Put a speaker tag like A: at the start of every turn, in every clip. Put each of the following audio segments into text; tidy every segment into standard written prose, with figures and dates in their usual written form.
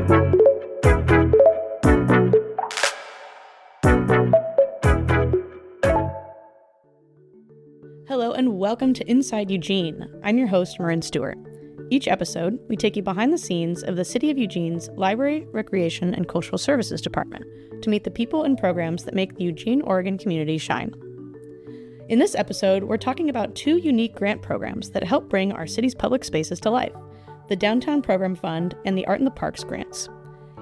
A: Hello and welcome to Inside Eugene. I'm your host, Marin Stewart. Each episode, we take you behind the scenes of the City of Eugene's Library, Recreation, and Cultural Services Department to meet the people and programs that make the Eugene, Oregon community shine. In this episode, we're talking about two unique grant programs that help bring our city's public spaces to life, the Downtown Program Fund and the Art in the Parks grants.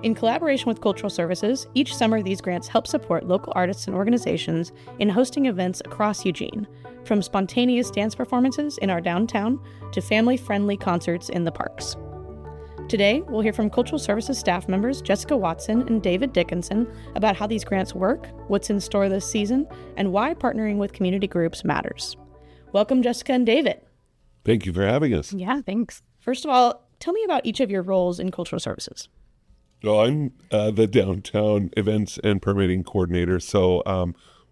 A: In collaboration with Cultural Services, each summer these grants help support local artists and organizations in hosting events across Eugene, from spontaneous dance performances in our downtown to family-friendly concerts in the parks. Today, we'll hear from Cultural Services staff members Jessica Watson and David Dickinson about how these grants work, what's in store this season, and why partnering with community groups matters. Welcome, Jessica and David.
B: Thank you for having us.
A: Yeah, thanks. First of all, tell me about each of your roles in Cultural Services.
B: Well, I'm the downtown events and permitting coordinator, so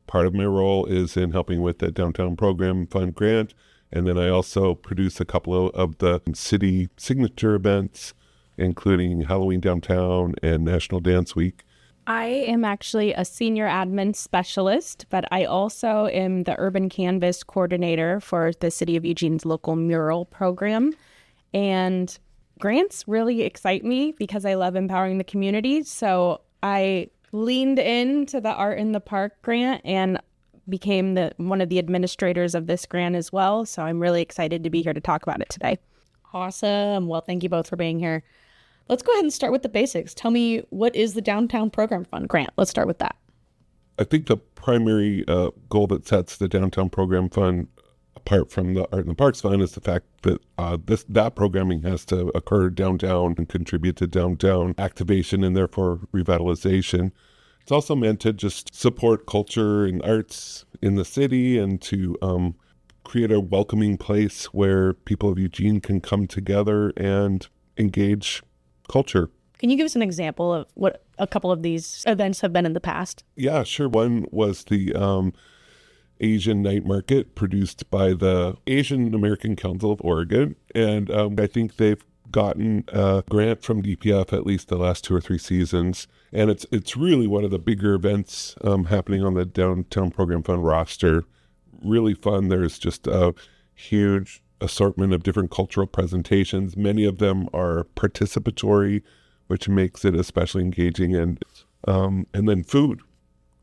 B: part of my role is in helping with the Downtown Program Fund grant, and then I also produce a couple of the city signature events, including Halloween Downtown and National Dance Week.
C: I am actually a senior admin specialist, but I also am the urban canvas coordinator for the City of Eugene's local mural program. And grants really excite me because I love empowering the community. So I leaned into the Art in the Park grant and became one of the administrators of this grant as well. So I'm really excited to be here to talk about it today.
A: Awesome. Well, thank you both for being here. Let's go ahead and start with the basics. Tell me, what is the Downtown Program Fund grant? Let's start with that.
B: I think the primary goal that sets the Downtown Program Fund apart from the Art in the Parks Fund is the fact that that programming has to occur downtown and contribute to downtown activation and therefore revitalization. It's also meant to just support culture and arts in the city and to create a welcoming place where people of Eugene can come together and engage culture.
A: Can you give us an example of what a couple of these events have been in the past?
B: Yeah, sure. One was the Asian Night Market produced by the Asian American Council of Oregon. And I think they've gotten a grant from DPF at least the last 2 or 3 seasons. And it's really one of the bigger events happening on the Downtown Program Fund roster. Really fun. There's just a huge assortment of different cultural presentations. Many of them are participatory, which makes it especially engaging. And then food,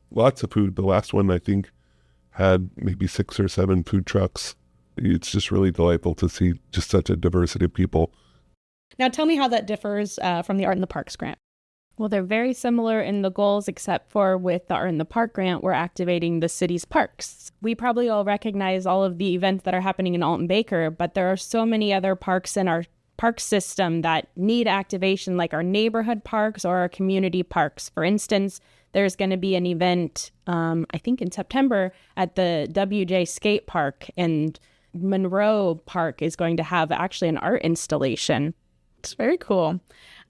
B: lots of food. The last one, I think, had maybe 6 or 7 food trucks. It's just really delightful to see just such a diversity of people.
A: Now tell me how that differs from the Art in the Parks grant.
C: Well, they're very similar in the goals, except for with the Art in the Park grant, we're activating the city's parks. We probably all recognize all of the events that are happening in Alton Baker, but there are so many other parks in our park system that need activation, like our neighborhood parks or our community parks. For instance, there's going to be an event, I think in September, at the WJ Skate Park, and Monroe Park is going to have actually an art installation.
A: It's very cool.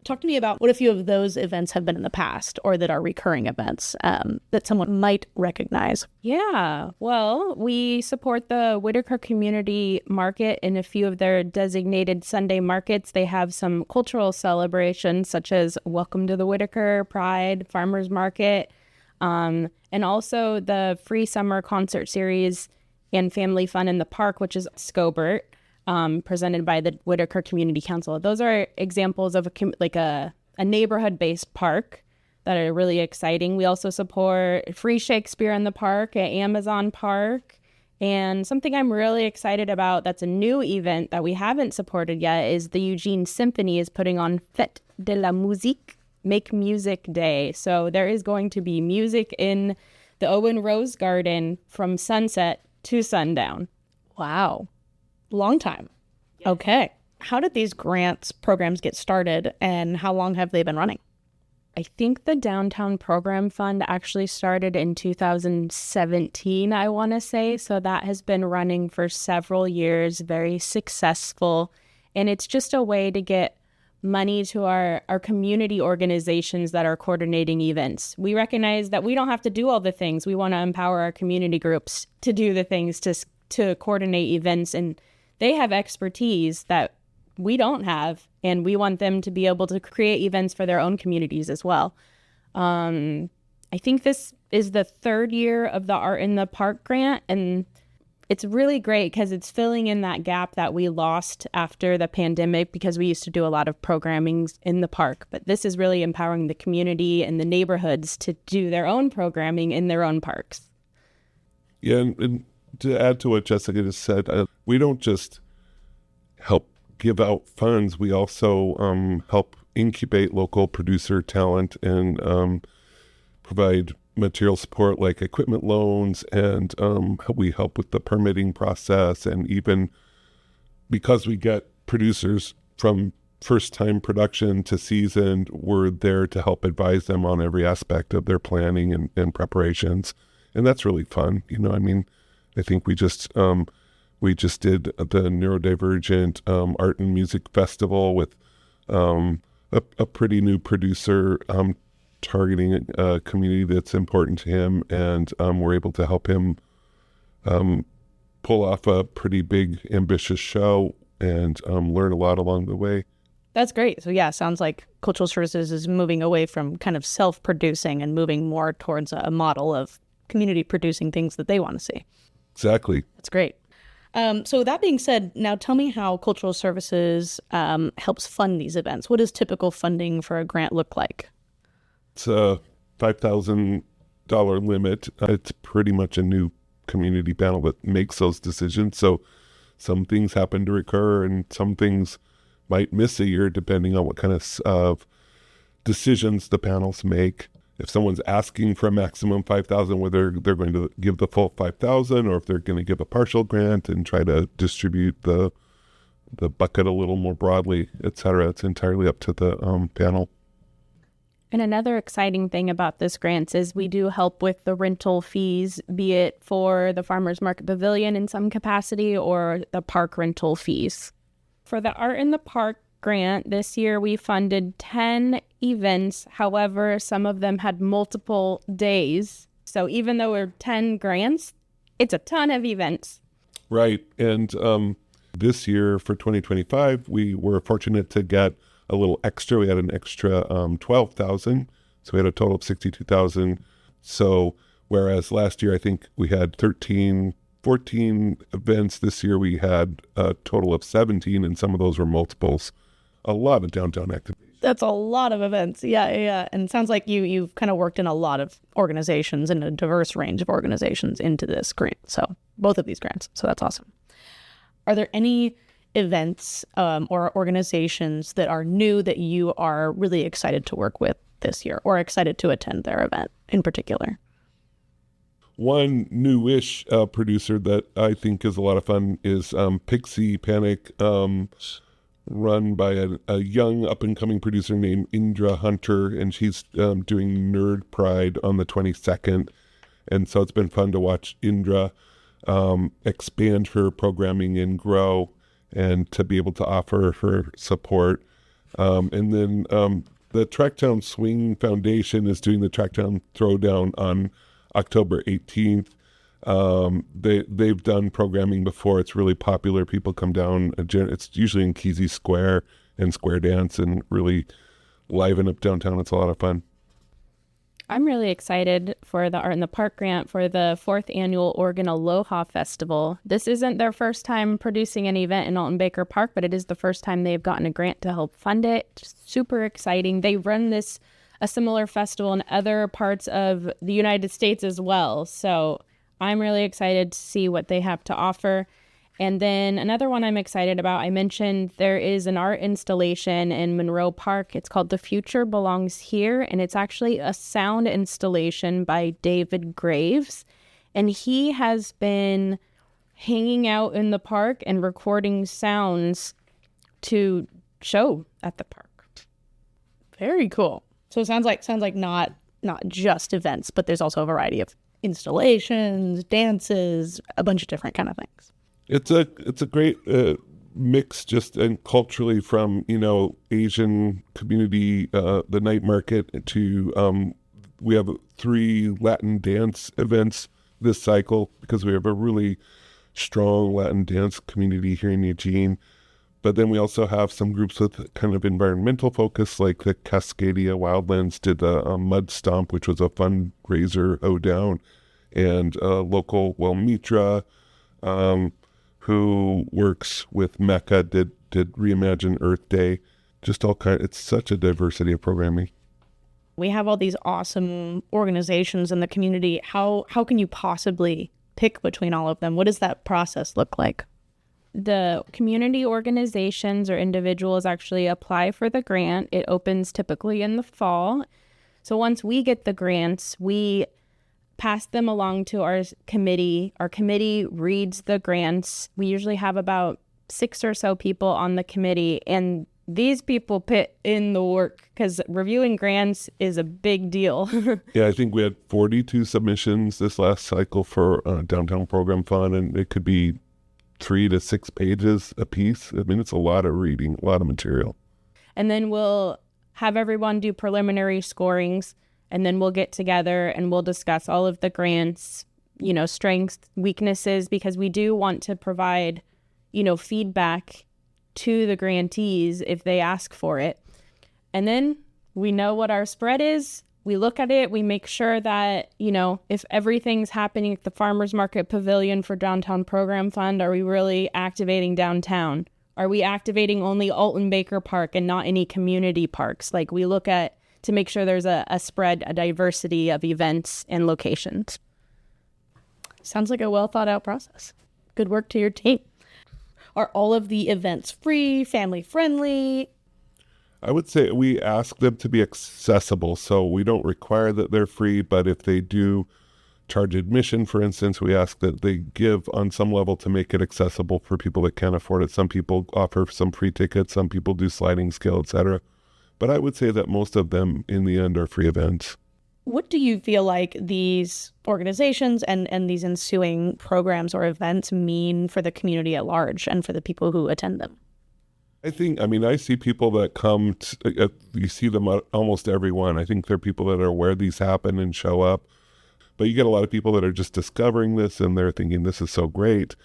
A: Talk to me about what a few of those events have been in the past or that are recurring events that someone might recognize.
C: Yeah, well, we support the Whitaker Community Market in a few of their designated Sunday markets. They have some cultural celebrations such as Welcome to the Whitaker, Pride, Farmers Market, and also the free summer concert series and Family Fun in the Park, which is Scobert. Presented by the Whitaker Community Council. Those are examples of a neighborhood-based park that are really exciting. We also support Free Shakespeare in the Park at Amazon Park. And something I'm really excited about that's a new event that we haven't supported yet is the Eugene Symphony is putting on Fête de la Musique, Make Music Day. So there is going to be music in the Owen Rose Garden from sunset to sundown.
A: Wow. Long time. Yeah. Okay. How did these grants programs get started and how long have they been running?
C: I think the Downtown Program Fund actually started in 2017, I want to say. So that has been running for several years, very successful. And it's just a way to get money to our community organizations that are coordinating events. We recognize that we don't have to do all the things. We want to empower our community groups to do the things to coordinate events, and they have expertise that we don't have, and we want them to be able to create events for their own communities as well. I think this is the third year of the Art in the Park grant, and it's really great because it's filling in that gap that we lost after the pandemic, because we used to do a lot of programming in the park. But this is really empowering the community and the neighborhoods to do their own programming in their own parks.
B: Yeah, and to add to what Jessica just said, we don't just help give out funds. We also help incubate local producer talent and provide material support like equipment loans, and we help with the permitting process. And even because we get producers from first-time production to seasoned, we're there to help advise them on every aspect of their planning and preparations. And that's really fun. I think we just did the Neurodivergent Art and Music Festival with a pretty new producer targeting a community that's important to him, and we're able to help him pull off a pretty big, ambitious show and learn a lot along the way.
A: That's great. So yeah, sounds like Cultural Services is moving away from kind of self-producing and moving more towards a model of community producing things that they want to see.
B: Exactly.
A: That's great. So that being said, now tell me how Cultural Services helps fund these events. What does typical funding for a grant look like?
B: It's a $5,000 limit. It's pretty much a new community panel that makes those decisions. So some things happen to recur and some things might miss a year depending on what kind of decisions the panels make. If someone's asking for a maximum $5,000, whether they're going to give the full $5,000 or if they're going to give a partial grant and try to distribute the bucket a little more broadly, et cetera, it's entirely up to the panel.
C: And another exciting thing about this grant is we do help with the rental fees, be it for the Farmers Market Pavilion in some capacity or the park rental fees. For the Art in the Park grant, this year we funded 10 events. However, some of them had multiple days. So even though we're 10 grants, it's a ton of events.
B: Right. And this year for 2025, we were fortunate to get a little extra. We had an extra $12,000. So we had a total of $62,000. So whereas last year, I think we had 14 events, this year we had a total of 17, and some of those were multiples. A lot of downtown activities.
A: That's a lot of events. Yeah. And it sounds like you've kind of worked in a lot of organizations and a diverse range of organizations into this grant. So both of these grants. So that's awesome. Are there any events or organizations that are new that you are really excited to work with this year or excited to attend their event in particular?
B: One newish producer that I think is a lot of fun is Pixie Panic, run by a young up-and-coming producer named Indra Hunter, and she's doing Nerd Pride on the 22nd. And so it's been fun to watch Indra expand her programming and grow, and to be able to offer her support. And then the Tracktown Swing Foundation is doing the Tracktown Throwdown on October 18th. They've done programming before. It's really popular. People come down. It's usually in Kesey Square and Square Dance, and really liven up downtown. It's a lot of fun.
C: I'm really excited for the Art in the Park grant for the 4th annual Oregon Aloha Festival. This isn't their first time producing an event in Alton Baker Park, but it is the first time they've gotten a grant to help fund it. Super exciting. They run a similar festival in other parts of the United States as well. So I'm really excited to see what they have to offer. And then another one I'm excited about, I mentioned there is an art installation in Monroe Park. It's called The Future Belongs Here, and it's actually a sound installation by David Graves. And he has been hanging out in the park and recording sounds to show at the park.
A: Very cool. So it sounds like not just events, but there's also a variety of installations, dances, a bunch of different kind of things.
B: It's a great mix, just and culturally, from Asian community, the night market, to we have 3 Latin dance events this cycle because we have a really strong Latin dance community here in Eugene. But then we also have some groups with kind of environmental focus, like the Cascadia Wildlands did a mud stomp, which was a fundraiser down, and local Mitra, who works with Mecca, did Reimagine Earth Day. Just all kind. It's such a diversity of programming.
A: We have all these awesome organizations in the community. How can you possibly pick between all of them? What does that process look like?
C: The community organizations or individuals actually apply for the grant. It opens typically in the fall. So once we get the grants, we pass them along to our committee. Our committee reads the grants. We usually have about 6 or so people on the committee, and these people put in the work because reviewing grants is a big deal.
B: Yeah, I think we had 42 submissions this last cycle for Downtown Program Fund, and it could be 3 to 6 pages a piece. I mean, it's a lot of reading, a lot of material.
C: And then we'll have everyone do preliminary scorings, and then we'll get together and we'll discuss all of the grants, strengths, weaknesses, because we do want to provide, feedback to the grantees if they ask for it. And then we know what our spread is. We look at it, we make sure that, if everything's happening at the Farmers Market Pavilion for Downtown Program Fund, are we really activating downtown? Are we activating only Alton Baker Park and not any community parks? Like, we look at to make sure there's a spread, a diversity of events and locations.
A: Sounds like a well thought out process. Good work to your team. Are all of the events free, family friendly?
B: I would say we ask them to be accessible, so we don't require that they're free, but if they do charge admission, for instance, we ask that they give on some level to make it accessible for people that can't afford it. Some people offer some free tickets, some people do sliding scale, etc. But I would say that most of them in the end are free events.
A: What do you feel like these organizations and these ensuing programs or events mean for the community at large and for the people who attend them?
B: I see people that come, you see them at almost every one. I think they're people that are aware these happen and show up. But you get a lot of people that are just discovering this and they're thinking, this is so great.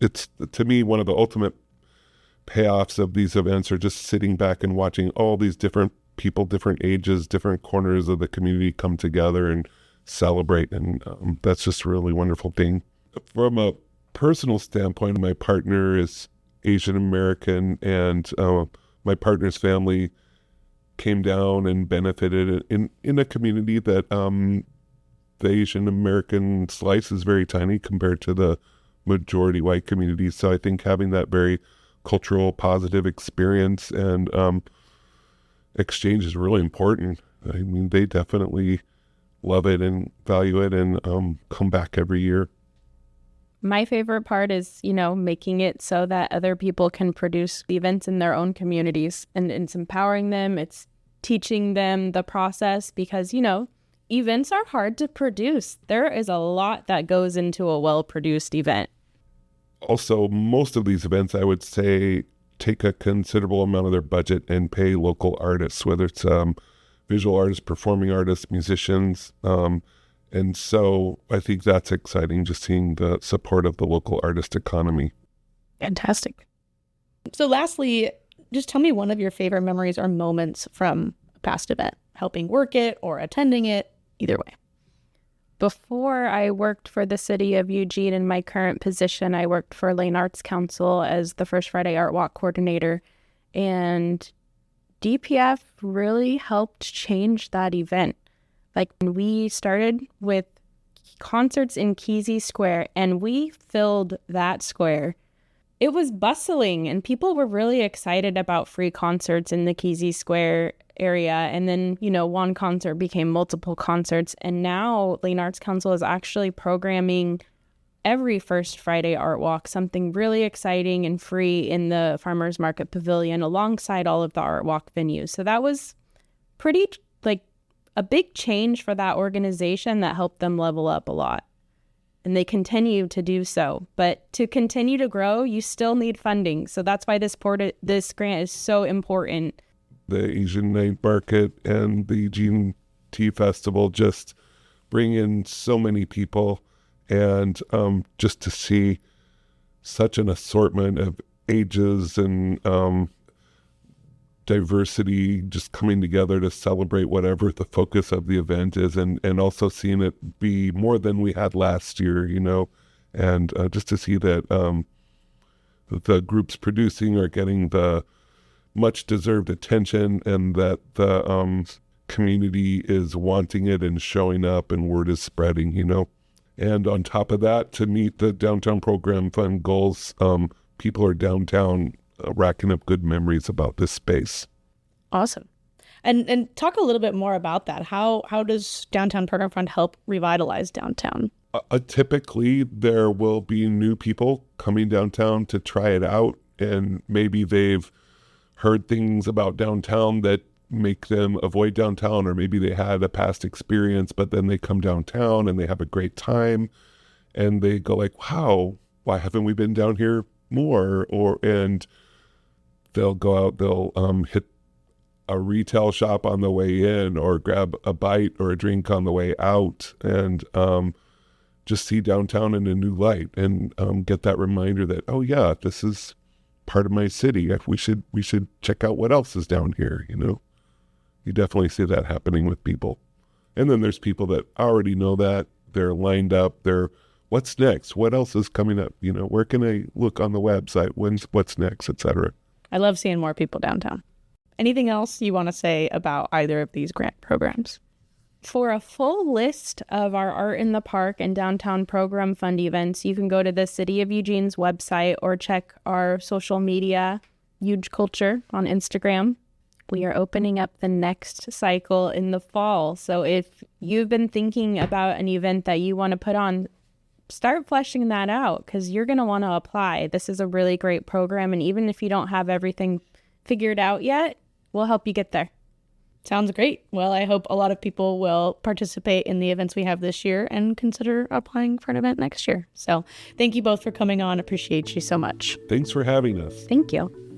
B: It's, to me, one of the ultimate payoffs of these events are just sitting back and watching all these different people, different ages, different corners of the community come together and celebrate. And that's just a really wonderful thing. From a personal standpoint, my partner is Asian American, and my partner's family came down and benefited in a community that the Asian American slice is very tiny compared to the majority white community. So I think having that very cultural positive experience and exchange is really important. I mean, they definitely love it and value it and come back every year.
C: My favorite part is, making it so that other people can produce events in their own communities, and it's empowering them. It's teaching them the process because, events are hard to produce. There is a lot that goes into a well-produced event.
B: Also, most of these events, I would say, take a considerable amount of their budget and pay local artists, whether it's visual artists, performing artists, musicians. And so I think that's exciting, just seeing the support of the local artist economy.
A: Fantastic. So lastly, just tell me one of your favorite memories or moments from a past event, helping work it or attending it, either way.
C: Before I worked for the city of Eugene in my current position, I worked for Lane Arts Council as the First Friday Art Walk coordinator. And DPF really helped change that event. Like, we started with concerts in Kesey Square, and we filled that square. It was bustling, and people were really excited about free concerts in the Kesey Square area. And then, one concert became multiple concerts. And now Lane Arts Council is actually programming every First Friday Art Walk, something really exciting and free in the Farmers Market Pavilion alongside all of the Art Walk venues. So that was pretty, a big change for that organization that helped them level up a lot. And they continue to do so. But to continue to grow, you still need funding. So that's why this grant is so important.
B: The Asian Night Market and the Eugene Tea Festival just bring in so many people. And just to see such an assortment of ages and diversity just coming together to celebrate whatever the focus of the event is, and also seeing it be more than we had last year, and just to see that the groups producing are getting the much deserved attention, and that the community is wanting it and showing up, and word is spreading, And on top of that, to meet the Downtown Program Fund goals, people are downtown racking up good memories about this space.
A: Awesome. And talk a little bit more about that. How does Downtown Program Fund help revitalize downtown?
B: Typically, there will be new people coming downtown to try it out, and maybe they've heard things about downtown that make them avoid downtown, or maybe they had a past experience, but then they come downtown and they have a great time, and they go like, wow, why haven't we been down here more? And they'll go out, they'll hit a retail shop on the way in, or grab a bite or a drink on the way out, and just see downtown in a new light, and get that reminder that, oh yeah, this is part of my city. We should check out what else is down here. You definitely see that happening with people. And then there's people that already know that. They're lined up. What's next? What else is coming up? Where can I look on the website? What's next, etc.
A: I love seeing more people downtown. Anything else you want to say about either of these grant programs?
C: For a full list of our Art in the Park and Downtown Program Fund events, you can go to the City of Eugene's website or check our social media, Huge Culture, on Instagram. We are opening up the next cycle in the fall. So if you've been thinking about an event that you want to put on, start fleshing that out, because you're going to want to apply. This is a really great program. And even if you don't have everything figured out yet, we'll help you get there.
A: Sounds great. Well, I hope a lot of people will participate in the events we have this year and consider applying for an event next year. So thank you both for coming on. Appreciate you so much.
B: Thanks for having us.
A: Thank you.